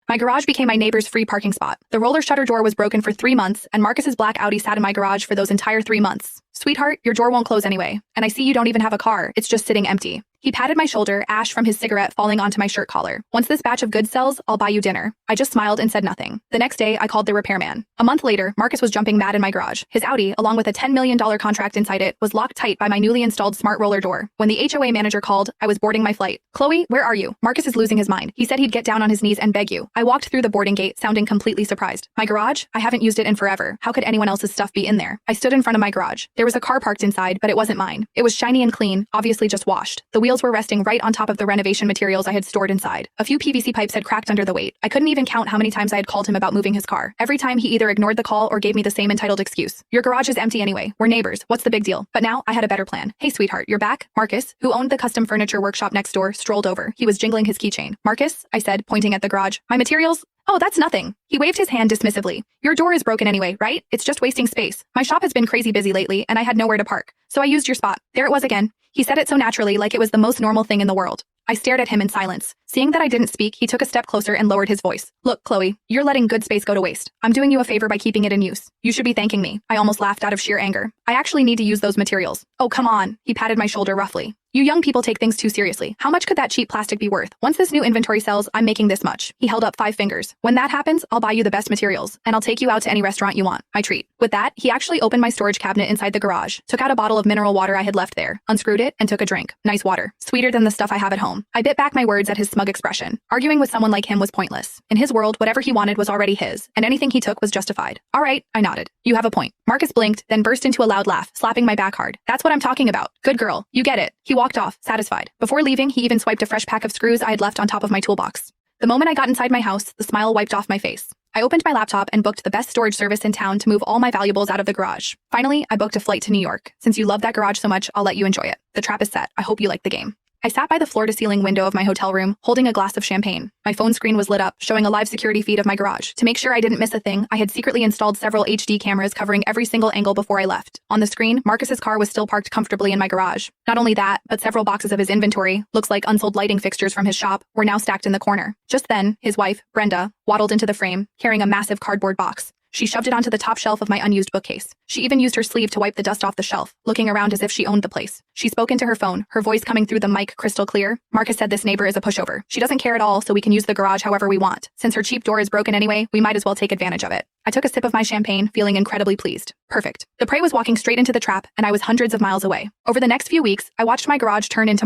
My garage became my neighbor's free parking spot. The roller shutter door was broken for 3 months, and Marcus's black Audi sat in my garage for those entire 3 months. Sweetheart, your door won't close anyway. And I see you don't even have a car. It's just sitting empty. He patted my shoulder, ash from his cigarette falling onto my shirt collar. Once this batch of goods sells, I'll buy you dinner. I just smiled and said nothing. The next day, I called the repairman. A month later, Marcus was jumping mad in my garage. His Audi, along with a $10 million contract inside it, was locked tight by my newly installed smart roller door. When the HOA manager called, I was boarding my flight. Chloe, where are you? Marcus is losing his mind. He said he'd get down on his knees and beg you. I walked through the boarding gate, sounding completely surprised. My garage? I haven't used it in forever. How could anyone else's stuff be in there? I stood in front of my garage. There was a car parked inside, but it wasn't mine. It was shiny and clean, obviously just washed. The wheels were resting right on top of the renovation materials I had stored inside. A few PVC pipes had cracked under the weight. I couldn't even count how many times I had called him about moving his car. Every time he either ignored the call or gave me the same entitled excuse. Your garage is empty anyway. We're neighbors. What's the big deal? But now I had a better plan. Hey sweetheart, you're back? Marcus, who owned the custom furniture workshop next door, strolled over. He was jingling his keychain. Marcus, I said, pointing at the garage. My materials? Oh, that's nothing. He waved his hand dismissively. Your door is broken anyway, right? It's just wasting space. My shop has been crazy busy lately, and I had nowhere to park. So I used your spot. There it was again. He said it so naturally, like it was the most normal thing in the world. I stared at him in silence. Seeing that I didn't speak, he took a step closer and lowered his voice. Look, Chloe, you're letting good space go to waste. I'm doing you a favor by keeping it in use. You should be thanking me. I almost laughed out of sheer anger. I actually need to use those materials. Oh, come on. He patted my shoulder roughly. You young people take things too seriously. How much could that cheap plastic be worth? Once this new inventory sells, I'm making this much. He held up 5 fingers. When that happens, I'll buy you the best materials, and I'll take you out to any restaurant you want. My treat. With that, he actually opened my storage cabinet inside the garage, took out a bottle of mineral water I had left there, unscrewed it, and took a drink. Nice water. Sweeter than the stuff I have at home. I bit back my words at his smug expression. Arguing with someone like him was pointless. In his world, whatever he wanted was already his, and anything he took was justified. All right, I nodded. You have a point. Marcus blinked, then burst into a loud laugh, slapping my back hard. That's what I'm talking about. Good girl. You get it. He walked off, satisfied. Before leaving, he even swiped a fresh pack of screws I had left on top of my toolbox. The moment I got inside my house, the smile wiped off my face. I opened my laptop and booked the best storage service in town to move all my valuables out of the garage. Finally, I booked a flight to New York. Since you love that garage so much, I'll let you enjoy it. The trap is set. I hope you like the game. I sat by the floor-to-ceiling window of my hotel room, holding a glass of champagne. My phone screen was lit up, showing a live security feed of my garage. To make sure I didn't miss a thing, I had secretly installed several HD cameras covering every single angle before I left. On the screen, Marcus's car was still parked comfortably in my garage. Not only that, but several boxes of his inventory, looks like unsold lighting fixtures from his shop, were now stacked in the corner. Just then, his wife, Brenda, waddled into the frame, carrying a massive cardboard box. She shoved it onto the top shelf of my unused bookcase. She even used her sleeve to wipe the dust off the shelf, looking around as if she owned the place. She spoke into her phone, her voice coming through the mic crystal clear. Marcus said this neighbor is a pushover. She doesn't care at all, so we can use the garage however we want. Since her cheap door is broken anyway, we might as well take advantage of it. I took a sip of my champagne, feeling incredibly pleased. Perfect. The prey was walking straight into the trap, and I was hundreds of miles away. Over the next few weeks, I watched my garage turn into